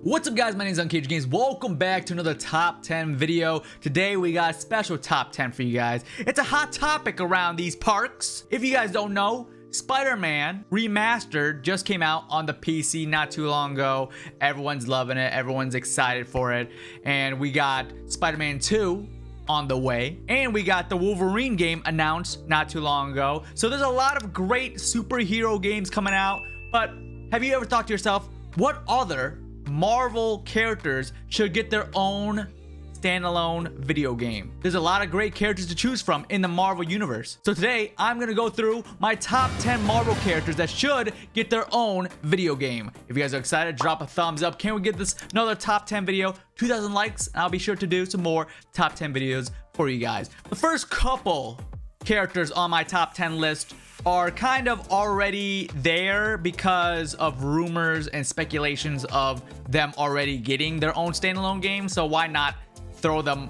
What's up guys, my name is unCAGEDgamez. Welcome back to another top 10 video. Today we got a special top 10 for you guys. It's a hot topic around these parks. If you guys don't know, Spider-Man Remastered just came out on the PC not too long ago. Everyone's loving it, everyone's excited for it. And we got Spider-Man 2 on the way, and we got the Wolverine game announced not too long ago. So there's a lot of great superhero games coming out, but have you ever thought to yourself, what other Marvel characters should get their own standalone video game? There's a lot of great characters to choose from in the Marvel universe. So today I'm gonna go through my top 10 Marvel characters that should get their own video game. If you guys are excited, drop a thumbs up. Can we get this another top 10 video? 2,000 likes, and I'll be sure to do some more top 10 videos for you guys. The first couple characters on my top 10 list are kind of already there because of rumors and speculations of them already getting their own standalone game. So why not throw them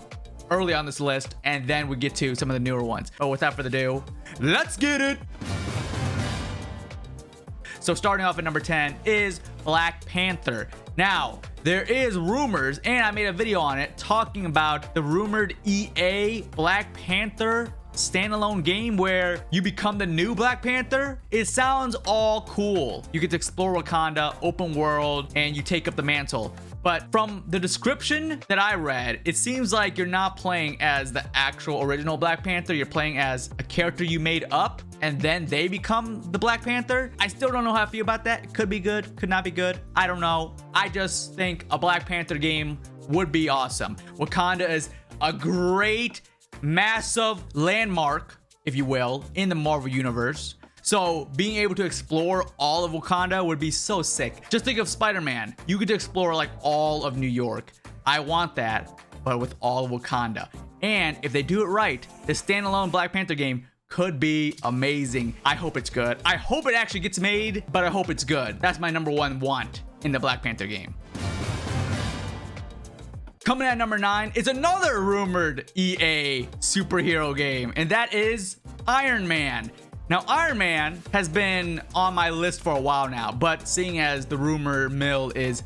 early on this list and then we get to some of the newer ones. But without further ado, let's get it. So starting off at number 10 is Black Panther. Now, there is rumors, and I made a video on it talking about the rumored EA Black Panther standalone game where you become the new Black Panther. It sounds all cool. You get to explore Wakanda, open world, and you take up the mantle. But from the description that I read, it seems like you're not playing as the actual original Black Panther. You're playing as a character you made up, and then they become the Black Panther. I still don't know how I feel about that. It could be good, could not be good. I don't know. I just think a Black Panther game would be awesome. Wakanda is a great, massive landmark, if you will, in the Marvel universe. So being able to explore all of Wakanda would be so sick. Just think of Spider-Man. You get to explore like all of New York. I want that, but with all of Wakanda. And if they do it right, the standalone Black Panther game could be amazing. I hope it's good. I hope it actually gets made, but I hope it's good. That's my number one want in the Black Panther game. Coming at number 9 is another rumored EA superhero game, and that is Iron Man. Now, Iron Man has been on my list for a while now, but seeing as the rumor mill is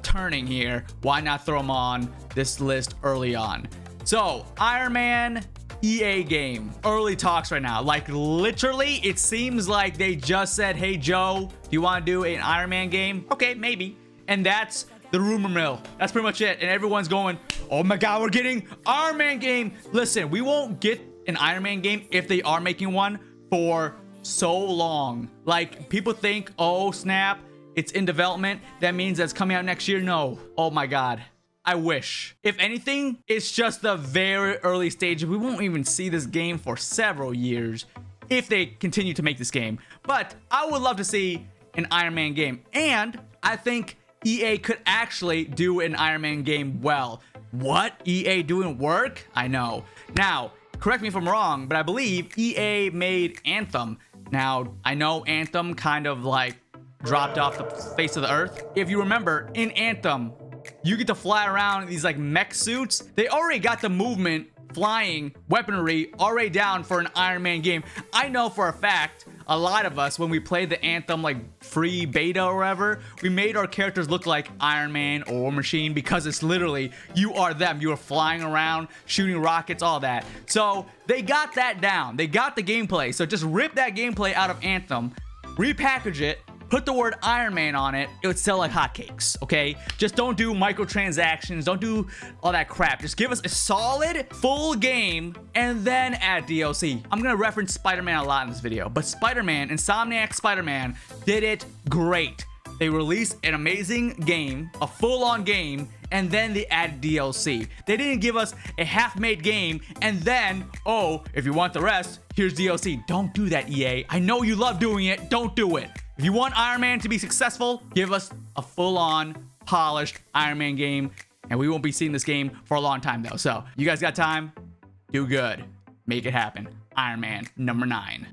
turning here, why not throw him on this list early on? So, Iron Man EA game. Early talks right now. Like, literally, it seems like they just said, hey, Joe, do you want to do an Iron Man game? Okay, maybe. And that's the rumor mill. That's pretty much it. And everyone's going, oh my god, we're getting Iron Man game. Listen, we won't get an Iron Man game if they are making one for so long. Like, people think, oh snap, it's in development, that means it's coming out next year. No. Oh my god, I wish. If anything, it's just the very early stage. We won't even see this game for several years if they continue to make this game. But I would love to see an Iron Man game, and I think EA could actually do an Iron Man game well. What? EA doing work? I know. Now, correct me if I'm wrong, but I believe EA made Anthem. Now, I know Anthem kind of like dropped off the face of the earth. If you remember, in Anthem, you get to fly around in these like mech suits. They already got the movement, flying, weaponry already down for an Iron Man game. I know for a fact, a lot of us, when we played the Anthem like free beta or whatever, we made our characters look like Iron Man or War Machine because it's literally, you are them. You are flying around, shooting rockets, all that. So they got that down. They got the gameplay. So just rip that gameplay out of Anthem, repackage it, put the word Iron Man on it, it would sell like hotcakes, okay? Just don't do microtransactions, don't do all that crap. Just give us a solid, full game, and then add DLC. I'm gonna reference Spider-Man a lot in this video, but Spider-Man, Insomniac Spider-Man, did it great. They released an amazing game, a full-on game, and then they added DLC. They didn't give us a half-made game, and then, oh, if you want the rest, here's DLC. Don't do that, EA. I know you love doing it, don't do it. If you want Iron Man to be successful, give us a full-on, polished Iron Man game, and we won't be seeing this game for a long time, though. So, you guys got time? Do good. Make it happen. Iron Man, number 9.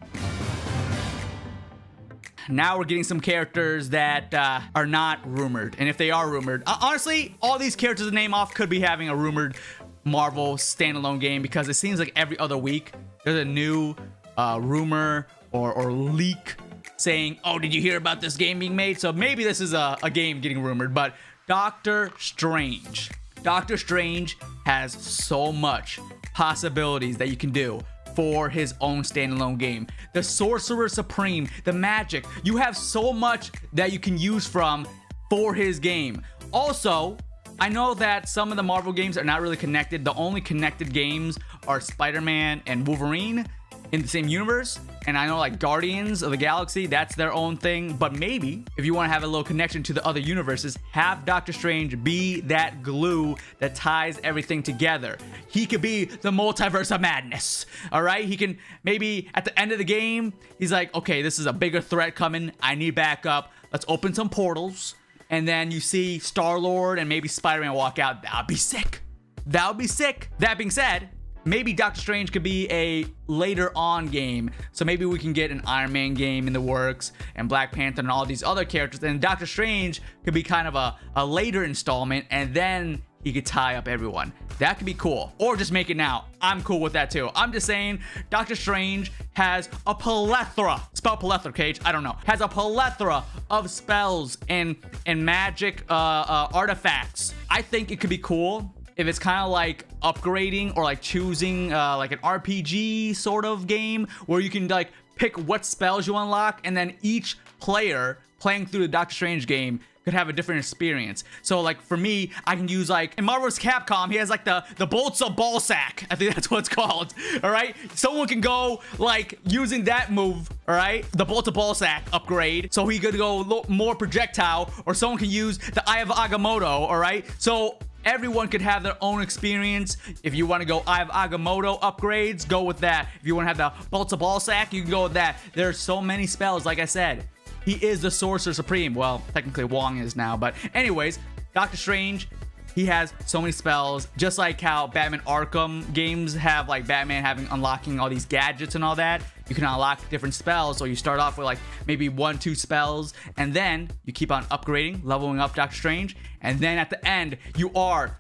Now we're getting some characters that are not rumored. And if they are rumored, honestly, all these characters to name off could be having a rumored Marvel standalone game, because it seems like every other week there's a new rumor or leak saying, oh, did you hear about this game being made? So maybe this is a game getting rumored, but Doctor Strange. Doctor Strange has so much possibilities that you can do for his own standalone game. The Sorcerer Supreme, the magic, you have so much that you can use from for his game. Also, I know that some of the Marvel games are not really connected. The only connected games are Spider-Man and Wolverine in the same universe. And I know like Guardians of the Galaxy, that's their own thing. But maybe if you want to have a little connection to the other universes, have Doctor Strange be that glue that ties everything together. He could be the multiverse of madness. All right. He can maybe at the end of the game, he's like, okay, this is a bigger threat coming. I need backup. Let's open some portals. And then you see Star-Lord and maybe Spider-Man walk out. That would be sick. That would be sick. That being said, maybe Doctor Strange could be a later on game. So maybe we can get an Iron Man game in the works and Black Panther and all these other characters. And Doctor Strange could be kind of a later installment, and then he could tie up everyone. That could be cool. Or just make it now. I'm cool with that too. I'm just saying Doctor Strange has a plethora, spell plethora, Cage, I don't know, has a plethora of spells and magic artifacts. I think it could be cool if it's kind of like upgrading or like choosing like an RPG sort of game where you can like pick what spells you unlock, and then each player playing through the Doctor Strange game could have a different experience. So like for me, I can use like in Marvel's Capcom, he has like the bolts of ballsack. I think that's what it's called. All right. Someone can go like using that move. All right. The bolts of ballsack upgrade. So he could go more projectile, or someone can use the Eye of Agamotto. All right. So everyone could have their own experience. If you want to go Eye of Agamotto upgrades, go with that. If you want to have the bolts of ballsack, you can go with that. There's so many spells, like I said. He is the Sorcerer Supreme. Well, technically Wong is now, but anyways, Doctor Strange, he has so many spells, just like how Batman Arkham games have like Batman unlocking all these gadgets and all that. You can unlock different spells, so you start off with like maybe 1-2 spells, and then you keep on upgrading, leveling up Doctor Strange, and then at the end, you are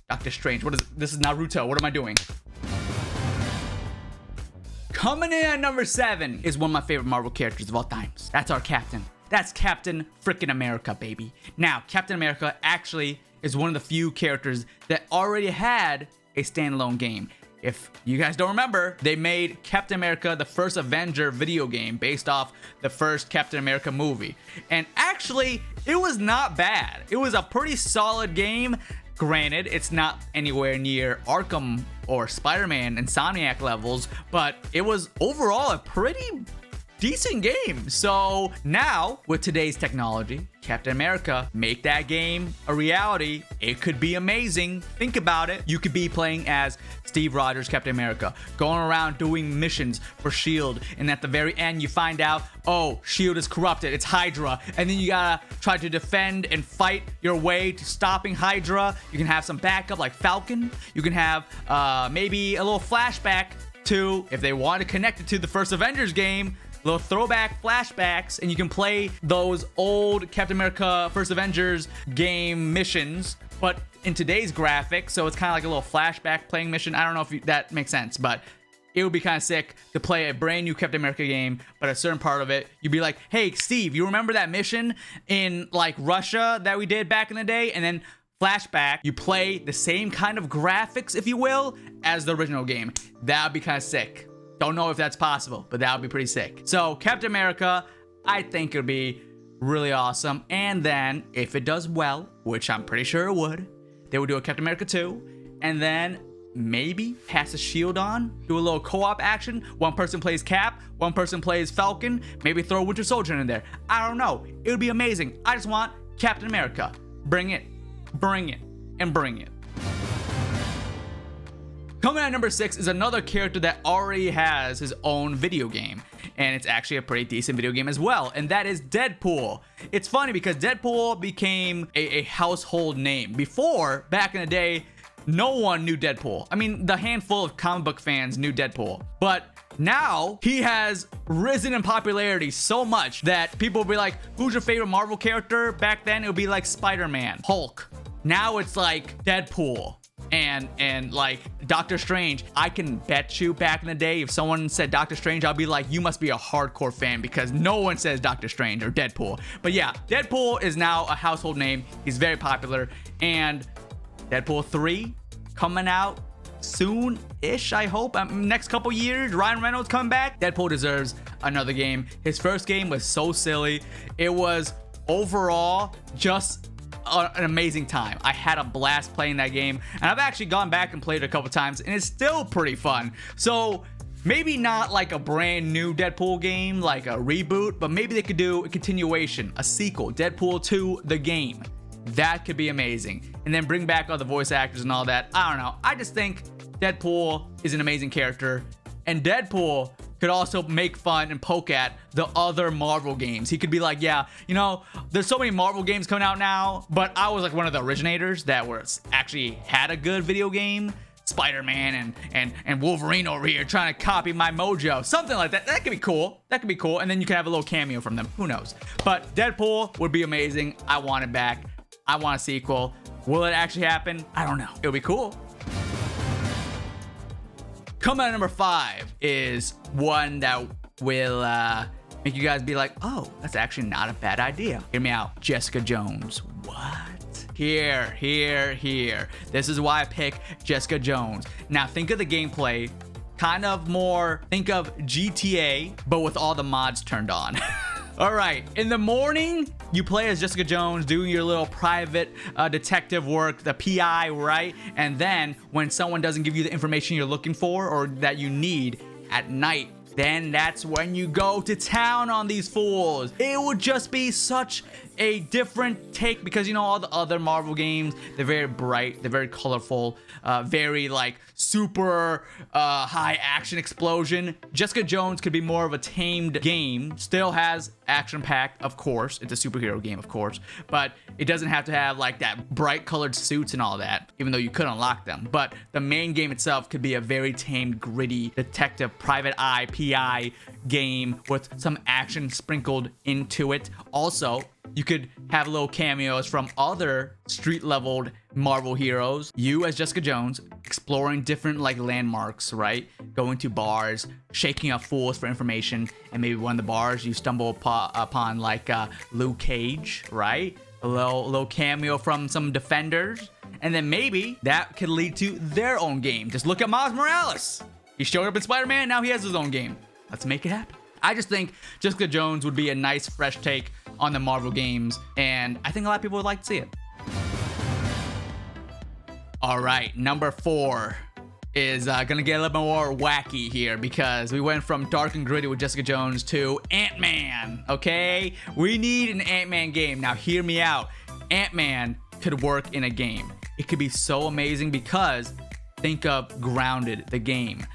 Doctor Strange. This is Naruto. What am I doing? Coming in at number 7 is one of my favorite Marvel characters of all times. That's our Captain. That's Captain frickin' America, baby. Now, Captain America actually is one of the few characters that already had a standalone game. If you guys don't remember, they made Captain America the First Avenger video game based off the first Captain America movie. And actually, it was not bad. It was a pretty solid game. Granted, it's not anywhere near Arkham or Spider-Man Insomniac levels, but it was overall a pretty decent game. So now, with today's technology, Captain America, make that game a reality. It could be amazing. Think about it. You could be playing as Steve Rogers, Captain America, going around doing missions for S.H.I.E.L.D. And at the very end, you find out, oh, S.H.I.E.L.D. is corrupted. It's Hydra. And then you gotta try to defend and fight your way to stopping Hydra. You can have some backup like Falcon. You can have maybe a little flashback to, if they want to connect it to the first Avengers game, little throwback flashbacks, and you can play those old Captain America First Avengers game missions, but in today's graphics, so it's kind of like a little flashback playing mission. I don't know if that makes sense, but it would be kind of sick to play a brand new Captain America game, but a certain part of it, you'd be like, hey, Steve, you remember that mission in like Russia that we did back in the day? And then flashback, you play the same kind of graphics, if you will, as the original game. That would be kind of sick. Don't know if that's possible, but that would be pretty sick. So Captain America, I think it would be really awesome. And then if it does well, which I'm pretty sure it would, they would do a Captain America 2. And then maybe pass the shield on, do a little co-op action. One person plays Cap, one person plays Falcon, maybe throw Winter Soldier in there. I don't know. It would be amazing. I just want Captain America. Bring it, and bring it. Coming at number 6 is another character that already has his own video game. And it's actually a pretty decent video game as well. And that is Deadpool. It's funny because Deadpool became a household name. Before, back in the day, no one knew Deadpool. I mean, the handful of comic book fans knew Deadpool. But now he has risen in popularity so much that people will be like, who's your favorite Marvel character? Back then, it would be like Spider-Man, Hulk. Now it's like Deadpool. and like Doctor Strange. I can bet you back in the day, if someone said Doctor Strange, I'll be like, you must be a hardcore fan, because no one says Doctor Strange or Deadpool. But yeah, Deadpool is now a household name. He's very popular, and Deadpool 3 coming out soon-ish, I hope. Next couple years. Ryan Reynolds coming back. Deadpool deserves another game. His first game was so silly. It was overall just an amazing time. I had a blast playing that game, and I've actually gone back and played it a couple times, and it's still pretty fun. So maybe not like a brand new Deadpool game, like a reboot, but maybe they could do a continuation, a sequel, Deadpool 2 the game. That could be amazing. And then bring back all the voice actors and all that. I don't know. I just think Deadpool is an amazing character, and Deadpool could also make fun and poke at the other Marvel games. He could be like, yeah, you know, there's so many Marvel games coming out now, but I was like one of the originators that was actually had a good video game. Spider-Man and Wolverine over here trying to copy my mojo. Something like that. That could be cool. That could be cool. And then you can have a little cameo from them. Who knows? But Deadpool would be amazing. I want it back. I want a sequel. Will it actually happen? I don't know. It'll be cool. Coming at number 5 is one that will make you guys be like, oh, that's actually not a bad idea. Hear me out. Jessica Jones. What? Here. This is why I pick Jessica Jones. Now, think of the gameplay kind of more, think of GTA, but with all the mods turned on. All right, in the morning, you play as Jessica Jones doing your little private detective work, the PI, right? And then when someone doesn't give you the information you're looking for or that you need at night, then that's when you go to town on these fools. It would just be such a different take, because you know all the other Marvel games, they're very bright, they're very colorful, very like super high action explosion. Jessica Jones could be more of a tamed game. Still has action packed, of course. It's a superhero game, of course, but it doesn't have to have like that bright colored suits and all that, even though you could unlock them. But the main game itself could be a very tamed, gritty detective private eye PI game with some action sprinkled into it. Also, you could have little cameos from other street-leveled Marvel heroes. You as Jessica Jones exploring different like landmarks, right? Going to bars, shaking up fools for information, and maybe one of the bars you stumble upon like Luke Cage, right? A little cameo from some defenders, and then maybe that could lead to their own game. Just look at Miles Morales. He showed up in Spider-Man, now he has his own game. Let's make it happen. I just think Jessica Jones would be a nice, fresh take on the Marvel games, and I think a lot of people would like to see it. All right, number 4 is gonna get a little bit more wacky here, because we went from dark and gritty with Jessica Jones to Ant-Man, okay? We need an Ant-Man game. Now, hear me out. Ant-Man could work in a game. It could be so amazing, because think of Grounded, the game.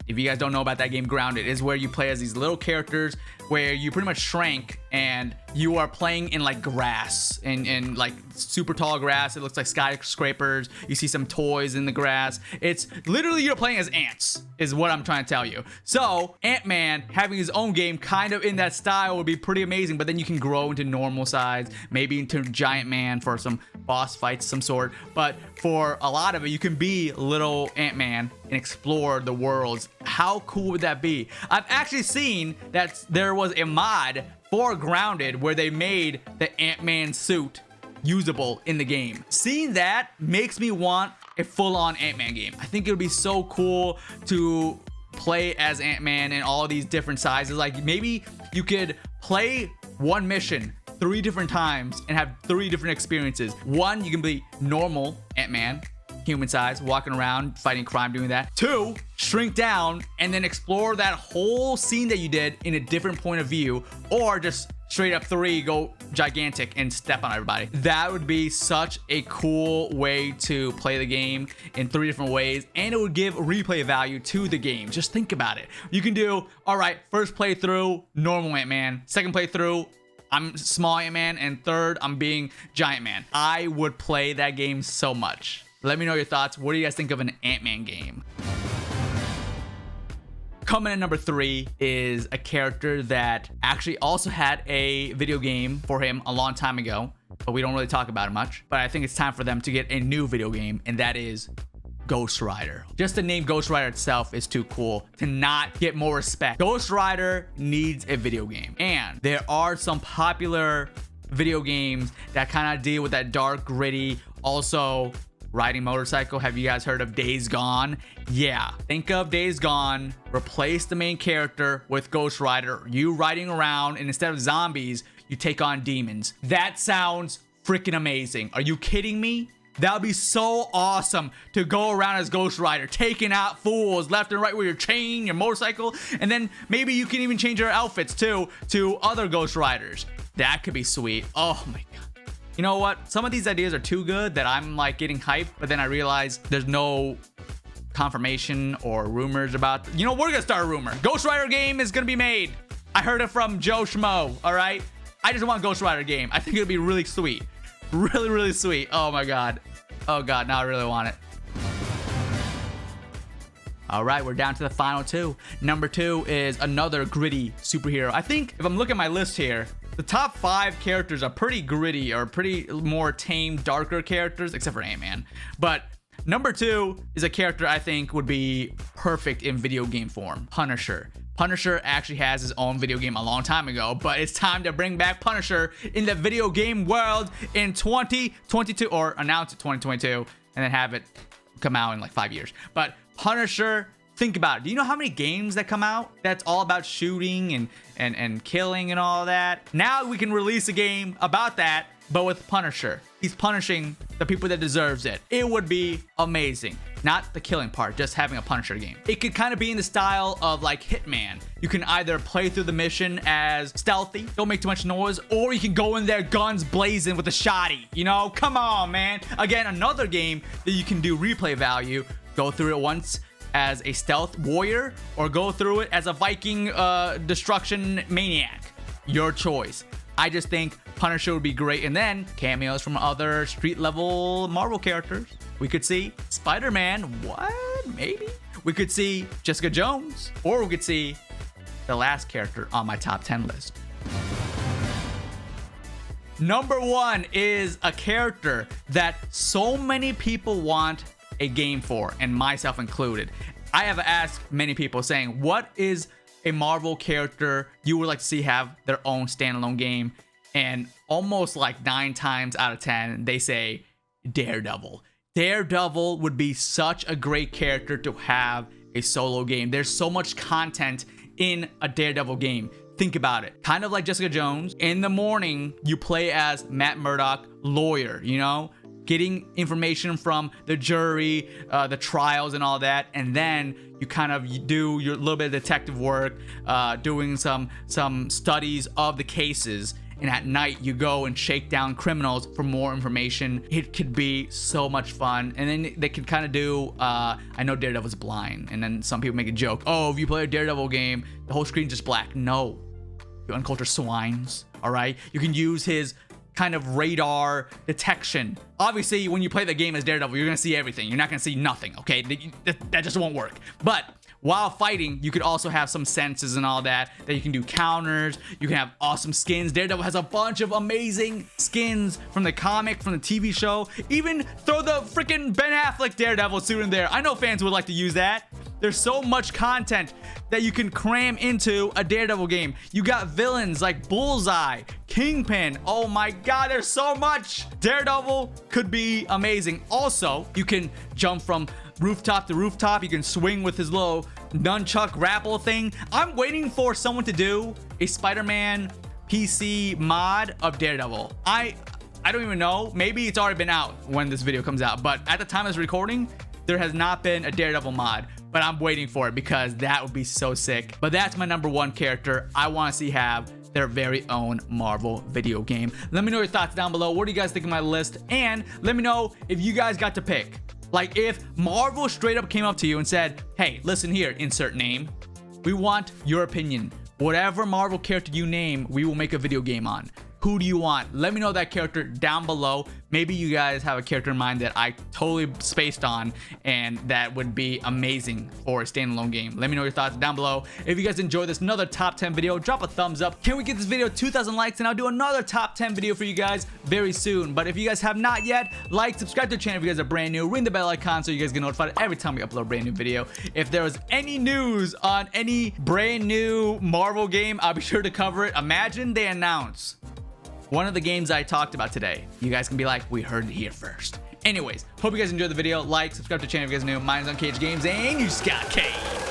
If you guys don't know about that game, Grounded is where you play as these little characters where you pretty much shrank and you are playing in like grass and like super tall grass. It looks like skyscrapers. You see some toys in the grass. It's literally you're playing as ants is what I'm trying to tell you. So Ant-Man having his own game kind of in that style would be pretty amazing, but then you can grow into normal size, maybe into Giant Man for some boss fights of some sort. But for a lot of it, you can be little Ant-Man and explore the worlds. How cool would that be? I've actually seen that there was a mod for Grounded where they made the Ant-Man suit usable in the game. Seeing that makes me want a full-on Ant-Man game. I think it would be so cool to play as Ant-Man in all these different sizes. Like maybe you could play one mission 3 different times and have 3 different experiences. One, you can be normal Ant-Man, human size, walking around, fighting crime, doing that. 2, shrink down and then explore that whole scene that you did in a different point of view, or just straight up 3, go gigantic and step on everybody. That would be such a cool way to play the game in 3 different ways, and it would give replay value to the game. Just think about it. You can do, all right, first playthrough, normal Ant-Man. Second playthrough, I'm small Ant-Man. And third, I'm being Giant Man. I would play that game so much. Let me know your thoughts. What do you guys think of an Ant-Man game? Coming in number 3 is a character that actually also had a video game for him a long time ago, but we don't really talk about it much. But I think it's time for them to get a new video game, and that is Ghost Rider. Just the name Ghost Rider itself is too cool to not get more respect. Ghost Rider needs a video game. And there are some popular video games that kind of deal with that dark, gritty, also riding motorcycle. Have you guys heard of Days Gone? Yeah, think of Days Gone, replace the main character with Ghost Rider, you riding around, and instead of zombies, you take on demons. That sounds freaking amazing. Are you kidding me? That would be so awesome to go around as Ghost Rider, taking out fools left and right with your chain, your motorcycle, and then maybe you can even change your outfits too to other Ghost Riders. That could be sweet. Oh my god. You know what? Some of these ideas are too good that I'm like getting hyped, but then I realize there's no confirmation or rumors about. You know, we're gonna start a rumor. Ghost Rider game is gonna be made. I heard it from Joe Schmo. All right. I just want Ghost Rider game. I think it'd be really sweet. Really, really sweet. Oh my god. Oh god, now I really want it. All right, we're down to the final two. Number 2 is another gritty superhero. I think if I'm looking at my list here, the top 5 characters are pretty gritty or pretty more tame, darker characters, except for Ant-Man. But number 2 is a character I think would be perfect in video game form. Punisher. Punisher actually has his own video game a long time ago, but it's time to bring back Punisher in the video game world in 2022, or announce it 2022, and then have it come out in like 5 years. But Punisher, think about it. Do you know how many games that come out that's all about shooting and killing and all that? Now we can release a game about that, but with Punisher. He's punishing the people that deserves it. It would be amazing. Not the killing part, just having a Punisher game. It could kind of be in the style of like Hitman. You can either play through the mission as stealthy, don't make too much noise, or you can go in there guns blazing with a shotty. You know, come on, man. Again, another game that you can do replay value. Go through it once as a stealth warrior, or go through it as a Viking destruction maniac. Your choice. I just think Punisher would be great, and then cameos from other street level Marvel characters. We could see Spider-Man. What? Maybe. We could see Jessica Jones, or we could see the last character on my top 10 list. Number 1 is a character that so many people want a game for, and myself included. I have asked many people saying, what is a Marvel character you would like to see have their own standalone game? And almost like 9 times out of 10, they say Daredevil. Daredevil would be such a great character to have a solo game. There's so much content in a Daredevil game. Think about it. Kind of like Jessica Jones. In the morning, you play as Matt Murdock, lawyer, you know? Getting information from the jury, the trials and all that, and then you kind of do your little bit of detective work, doing some studies of the cases, and at night you go and shake down criminals for more information. It could be so much fun. And then they could kind of do, I know Daredevil's blind, and then some people make a joke, oh, if you play a Daredevil game, the whole screen's just black. No, you uncultured swines, all right? You can use his kind of radar detection. Obviously, when you play the game as Daredevil, you're gonna see everything. You're not gonna see nothing, okay? That just won't work. But while fighting, you could also have some senses and all that you can do counters. You can have awesome skins. Daredevil has a bunch of amazing skins from the comic, from the TV show. Even throw the freaking Ben Affleck Daredevil suit in there. I know fans would like to use that. There's so much content that you can cram into a Daredevil game. You got villains like Bullseye, Kingpin. Oh my god, there's so much. Daredevil could be amazing. Also, you can jump from rooftop to rooftop. You can swing with his little nunchuck grapple thing. I'm waiting for someone to do a Spider-Man PC mod of Daredevil. I don't even know. Maybe it's already been out when this video comes out, but at the time of this recording, there has not been a Daredevil mod, but I'm waiting for it because that would be so sick. But that's my number 1 character I want to see have their very own Marvel video game. Let me know your thoughts down below. What do you guys think of my list? And let me know if you guys got to pick. Like if Marvel straight up came up to you and said, hey, listen here, insert name. We want your opinion. Whatever Marvel character you name, we will make a video game on. Who do you want? Let me know that character down below. Maybe you guys have a character in mind that I totally spaced on and that would be amazing for a standalone game. Let me know your thoughts down below. If you guys enjoyed this another top 10 video, drop a thumbs up. Can we get this video 2,000 likes, and I'll do another top 10 video for you guys very soon. But if you guys have not yet, like, subscribe to the channel if you guys are brand new, ring the bell icon so you guys get notified every time we upload a brand new video. If there was any news on any brand new Marvel game, I'll be sure to cover it. Imagine they announce one of the games I talked about today. You guys can be like, we heard it here first. Anyways, hope you guys enjoyed the video. Like, subscribe to the channel if you guys are new. Mine's unCAGEDgamez, and you just got Cage.